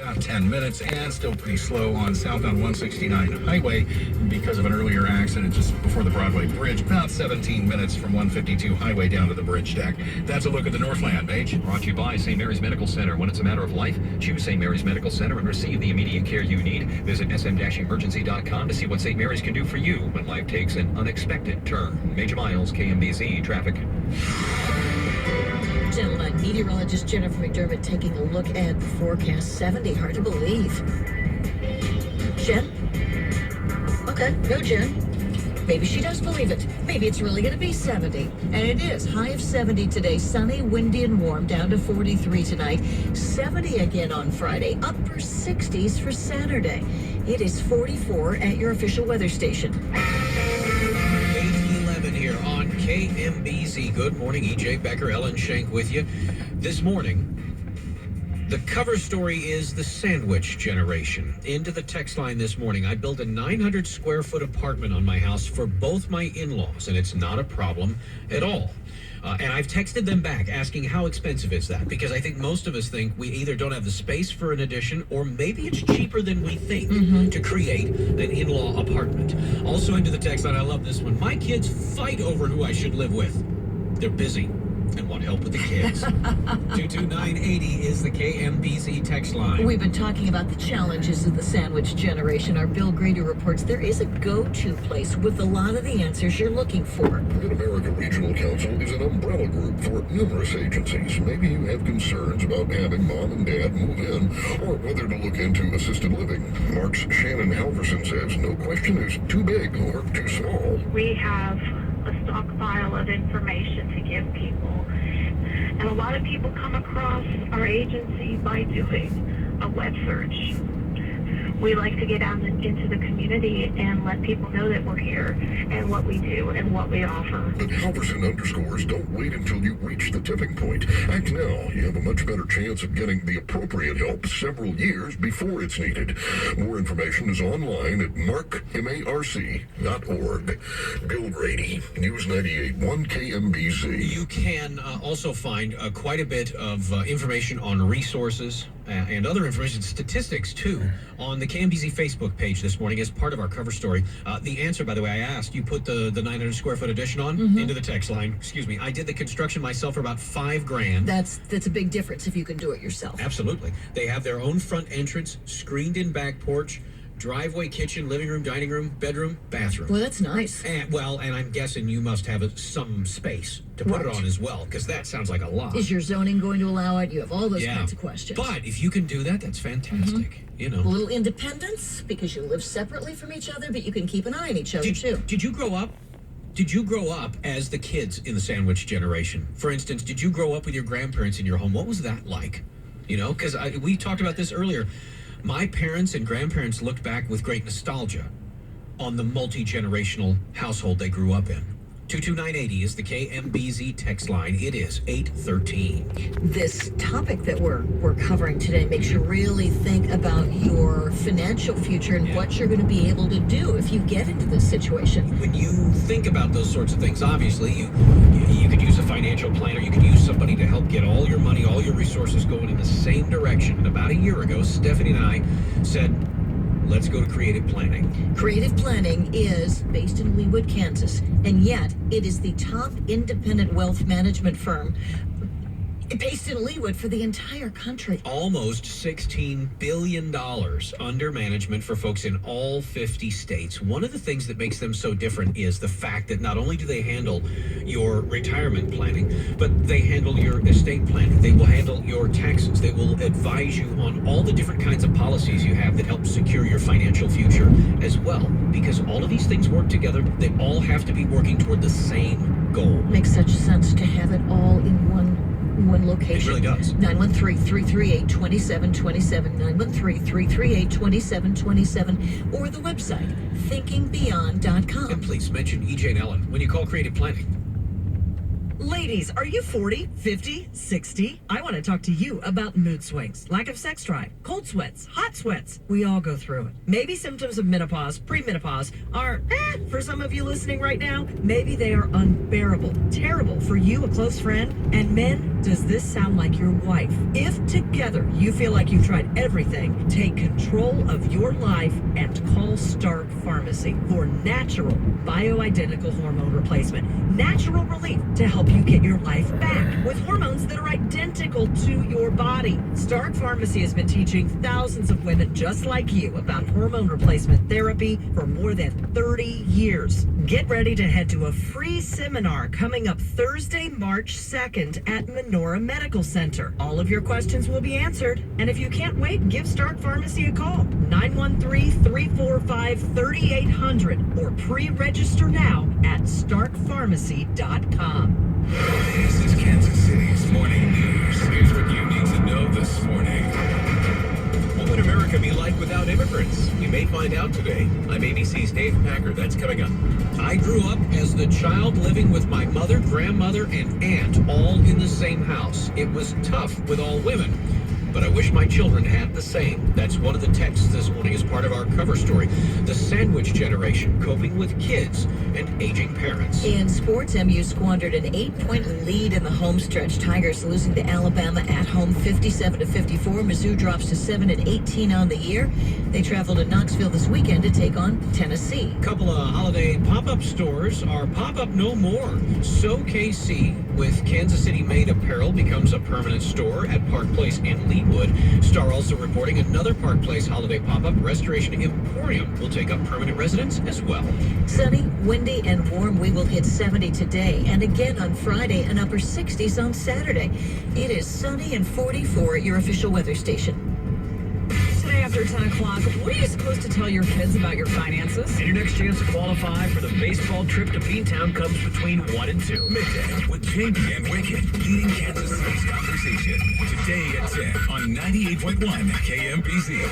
About 10 minutes and still pretty slow on southbound 169 highway because of an earlier accident just before the Broadway Bridge. About 17 minutes from 152 highway down to the bridge deck. That's a look at the Northland, Paige. Brought to you by St. Mary's Medical Center. When it's a matter of life, choose St. Mary's Medical Center and receive the immediate care you need. Visit sm-emergency.com to see what St. Mary's can do for you when life takes an unexpected turn. Major Miles, KMBZ Traffic. Channel 9 meteorologist Jennifer McDermott taking a look at the forecast. 70, hard to believe. Jen? Okay, no Jen. Maybe she does believe it. Maybe it's really going to be 70. And it is. High of 70 today. Sunny, windy, and warm. Down to 43 tonight. 70 again on Friday. Upper 60s for Saturday. It is 44 at your official weather station. 8:11 here on KMBZ. Good morning. E.J. Becker, Ellen Schenk with you. This morning, the cover story is the sandwich generation. Into the text line this morning, I built a 900 square foot apartment on my house for both my in-laws, and it's not a problem at all. And I've texted them back asking how expensive is that, because I think most of us think we either don't have the space for an addition or maybe it's cheaper than we think to create an in-law apartment. Also into the text line, I love this one. My kids fight over who I should live with. They're busy and want help with the kids. 22980 is the KMBZ text line. We've been talking about the challenges of the sandwich generation. Our Bill Grady reports there is a go-to place with a lot of the answers you're looking for. Mid-America Regional Council is an umbrella group for numerous agencies. Maybe you have concerns about having mom and dad move in or whether to look into assisted living. Mark's Shannon Halverson says no question is too big or too small. We have a stockpile of information to give people. And a lot of people come across our agency by doing a web search. We like to get out into the community and let people know that we're here and what we do and what we offer. But Halverson underscores, don't wait until you reach the tipping point. Act now. You have a much better chance of getting the appropriate help several years before it's needed. More information is online at marc.org. Bill Grady, News 98.1 KMBZ. You can also find quite a bit of information on resources and other information, statistics too, on the KMBZ Facebook page this morning as part of our cover story. The answer, by the way, I asked, you put the 900 square foot addition on into the text line. Excuse me. I did the construction myself for about $5,000. That's a big difference if you can do it yourself. Absolutely. They have their own front entrance, screened in back porch, driveway, kitchen, living room, dining room, bedroom, bathroom. Well, that's nice. And I'm guessing you must have some space to put it on as well, because that sounds like a lot. Is your zoning going to allow it? You have all those kinds of questions. But if you can do that, that's fantastic. You know, a little independence because you live separately from each other, but you can keep an eye on each other too. Did you grow up? Did you grow up as the kids in the sandwich generation? For instance, did you grow up with your grandparents in your home? What was that like? You know, because we talked about this earlier. My parents and grandparents looked back with great nostalgia on the multi-generational household they grew up in. 22980 is the KMBZ text line. It is 8:13. This topic that we're covering today makes you really think about your financial future and what you're going to be able to do if you get into this situation. When you think about those sorts of things, obviously you could use a financial planner. You could use somebody to help get all your money, all your resources going in the same direction. And about a year ago, Stephanie and I said, let's go to Creative Planning. Creative Planning is based in Leawood, Kansas, and yet it is the top independent wealth management firm based in Leawood for the entire country. Almost $16 billion under management for folks in all 50 states. One of the things that makes them so different is the fact that not only do they handle your retirement planning, but they handle your estate planning. They will handle your taxes. They will advise you on all the different kinds of policies you have that help secure your financial future as well. Because all of these things work together. They all have to be working toward the same goal. Makes such sense to have it all in one location. It really does. 913-338-2727, 913-338-2727, or the website, thinkingbeyond.com. And please mention EJ and Ellen when you call Creative Planning. Ladies, are you 40, 50, 60? I want to talk to you about mood swings, lack of sex drive, cold sweats, hot sweats. We all go through it. Maybe symptoms of menopause, premenopause are, for some of you listening right now, maybe they are unbearable, terrible for you, a close friend. And men, does this sound like your wife? If together you feel like you've tried everything, take control of your life and call Stark Pharmacy for natural, bioidentical hormone replacement. Natural relief to help you get your life back with hormones that are identical to your body. Stark Pharmacy has been teaching thousands of women just like you about hormone replacement therapy for more than 30 years. Get ready to head to a free seminar coming up Thursday, March 2nd at Menorah Medical Center. All of your questions will be answered. And if you can't wait, give Stark Pharmacy a call. 913-345-3800 or pre-register now at starkpharmacy.com. This is Kansas City's morning news. Here's what you need to know this morning. What would America be like without immigrants? We may find out today. I'm ABC's Dave Packer. That's coming up. I grew up as the child living with my mother, grandmother, and aunt all in the same house. It was tough with all women, but I wish my children had the same. That's one of the texts this morning as part of our cover story. The sandwich generation coping with kids and aging parents. In sports, MU squandered an 8-point lead in the home stretch. Tigers losing to Alabama at home 57-54. Mizzou drops to 7-18 on the year. They travel to Knoxville this weekend to take on Tennessee. Couple of holiday pop-up stores are pop-up no more. So KC with Kansas City-made apparel becomes a permanent store at Park Place in Leawood. Star also reporting another Park Place holiday pop-up, Restoration Emporium, will take up permanent residence as well. Sunny, windy, and warm. We will hit 70 today, and again on Friday, an upper 60s on Saturday. It is sunny and 44 at your official weather station. Today after 10 o'clock, what are you supposed to tell your kids about your finances? And your next chance to qualify for the baseball trip to Beantown comes between 1 and 2. Midday with Jamie and Wicked, leading Kansas City's conversation. Today at 10 on 98.1 KMBZ.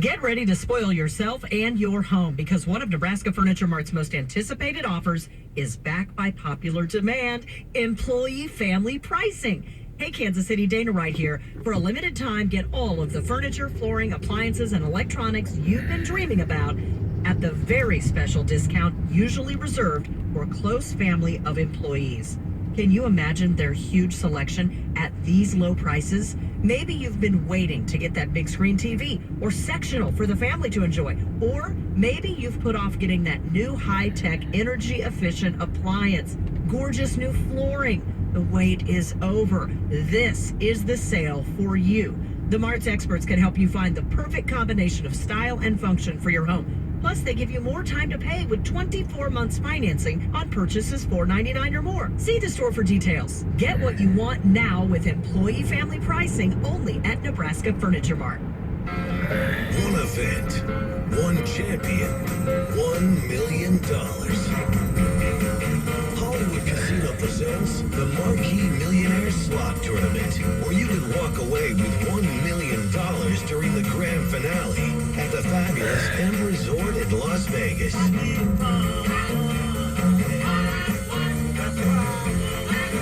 Get ready to spoil yourself and your home because one of Nebraska Furniture Mart's most anticipated offers is back by popular demand, employee family pricing. Hey, Kansas City, Dana Wright here. For a limited time, get all of the furniture, flooring, appliances, and electronics you've been dreaming about at the very special discount usually reserved for a close family of employees. Can you imagine their huge selection at these low prices? Maybe you've been waiting to get that big screen TV or sectional for the family to enjoy. Or maybe you've put off getting that new high-tech, energy-efficient appliance, gorgeous new flooring. The wait is over. This is the sale for you. The Mart's experts can help you find the perfect combination of style and function for your home. Plus, they give you more time to pay with 24 months financing on purchases $4.99 or more. See the store for details. Get what you want now with employee family pricing only at Nebraska Furniture Mart. One event, one champion, $1 million. Hollywood Casino presents the Marquee Millionaire Slot Tournament, where you can walk away with $1 million during the grand finale at the fabulous M Resort in Las Vegas.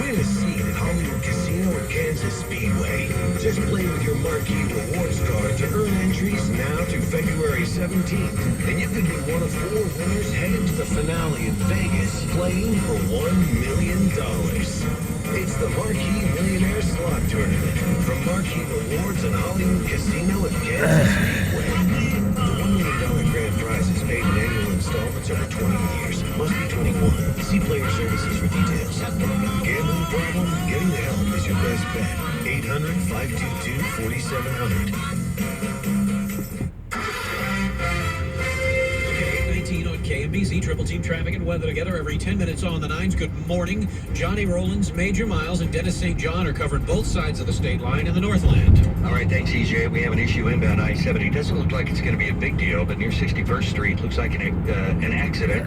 Win a seat at Hollywood Casino at Kansas Speedway. Just play with your Marquee Rewards card to earn entries now to February 17th. And you could be one of 4 winners headed to the finale in Vegas, playing for $1 million. It's the Marquee Millionaire Slot Tournament from Marquee Rewards and Hollywood Casino at Kansas Speedway. The $1 million grand prize is paid in annual installments over 20 years. Must be 21. See Player Services for details. Gambling problem? Getting help is your best bet. 800-522-4700. On KMBZ, Triple Team Traffic and Weather together every 10 minutes on the 9s. Good morning. Johnny Rollins, Major Miles, and Dennis St. John are covering both sides of the state line in the Northland. All right, thanks, EJ. We have an issue inbound I-70. Doesn't look like it's going to be a big deal, but near 61st Street looks like an accident.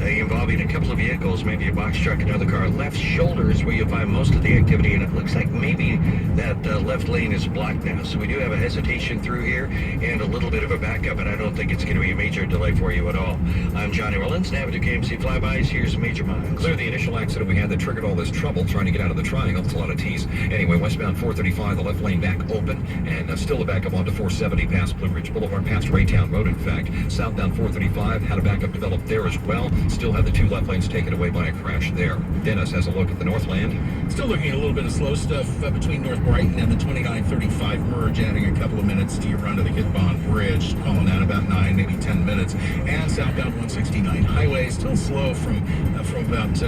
involving a couple of vehicles, maybe a box truck, another car. Left shoulder is where you'll find most of the activity, and it looks like maybe that left lane is blocked now. So we do have a hesitation through here and a little bit of a backup, and I don't think it's going to be a major delay for you at all. I'm Johnny Rollins, Navigate KMC Flybys. Here's Major Miles. Clear the initial accident we had that triggered all this trouble trying to get out of the triangle. It's a lot of T's. Anyway, westbound 435, the left lane back open, and still a backup onto 470 past Blue Ridge Boulevard, past Raytown Road, in fact. Southbound 435 had a backup developed there as well. Still had the two left lanes taken away by a crash there. Dennis has a look at the Northland. Still looking at a little bit of slow stuff between North Brighton and the 2935 merge, adding a couple of minutes to your run to the Kidbond Bridge, calling that about 9, maybe 10 minutes. And southbound 169 highway, still slow from about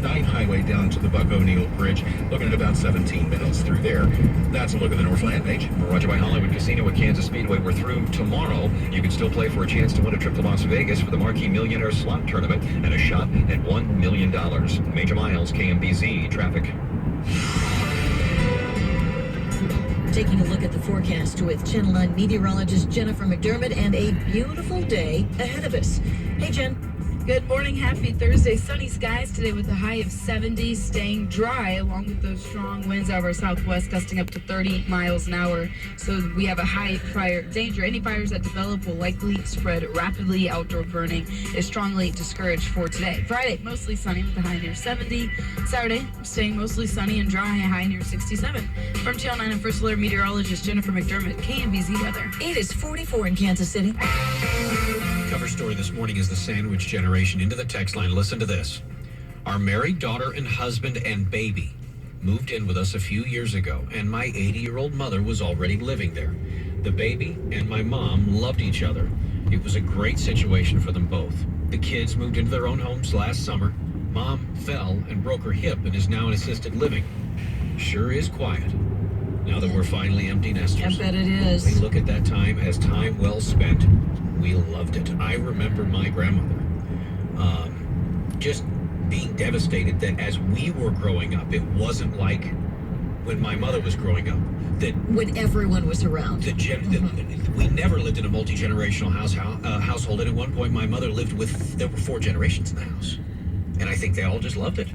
9 highway down to the Buck O'Neill Bridge, looking at about 17 minutes through there. That's a look at the Northland, Mage. Brought to you by Hollywood Casino at Kansas Speedway. We're through tomorrow. You can still play for a chance to win a trip to Las Vegas for the Marquee Millionaire Slot Tournament and a shot at $1 million. Major Miles, KMBZ Traffic. Taking a look at the forecast with Channel 9 meteorologist Jennifer McDermott, and a beautiful day ahead of us. Hey, Jen. Good morning. Happy Thursday. Sunny skies today with a high of 70, staying dry along with those strong winds out of our southwest gusting up to 30 miles an hour. So we have a high fire danger. Any fires that develop will likely spread rapidly. Outdoor burning is strongly discouraged for today. Friday, mostly sunny with a high near 70. Saturday, staying mostly sunny and dry, a high near 67. From Channel 9 and First Alert meteorologist Jennifer McDermott, KMBZ weather. It is 44 in Kansas City. Cover story this morning is the sandwich generation. Into the text line, listen to this. Our married daughter and husband and baby moved in with us a few years ago, and my 80-year-old mother was already living there. The baby and my mom loved each other. It was a great situation for them both. The kids moved into their own homes last summer. Mom fell and broke her hip and is now in assisted living. Sure is quiet now that we're finally empty nesters. I bet it is. We look at that time as time well spent. We loved it. I remember my grandmother just being devastated that as we were growing up, it wasn't like when my mother was growing up. That when everyone was around. We never lived in a multi-generational household, and at one point my mother lived with, there were 4 generations in the house. And I think they all just loved it.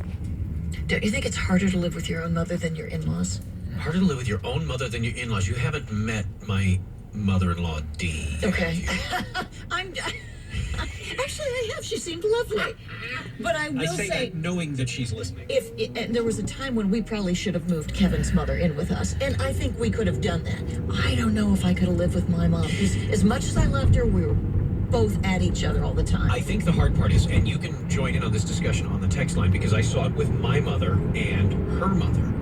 Don't you think it's harder to live with your own mother than your in-laws? Harder to live with your own mother than your in-laws. You haven't met my mother-in-law, Dee. Okay. Actually, I have. She seemed lovely. But I will say that knowing that she's listening. And there was a time when we probably should have moved Kevin's mother in with us, and I think we could have done that. I don't know if I could have lived with my mom, because as much as I loved her, we were both at each other all the time. I think the hard part is, and you can join in on this discussion on the text line, because I saw it with my mother and her mother.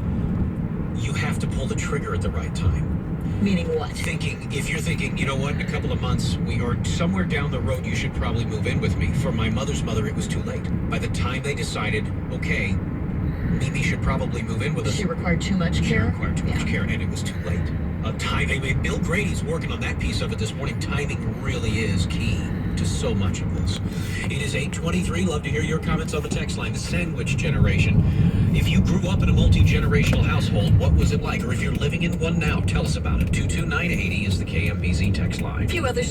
You have to pull the trigger at the right time. Meaning what? If you're thinking, you know what, in a couple of months, we are somewhere down the road, you should probably move in with me. For my mother's mother, it was too late. By the time they decided, okay, Mimi should probably move in with us. She required too much care? She required too much care, and it was too late. Timing, Bill Grady's working on that piece of it this morning. Timing really is key to so much of this. It is 8:23. Love to hear your comments on the text line. The sandwich generation. If you grew up in a multi-generational household, what was it like? Or if you're living in one now, tell us about it. 22980 is the KMBZ text line. A few other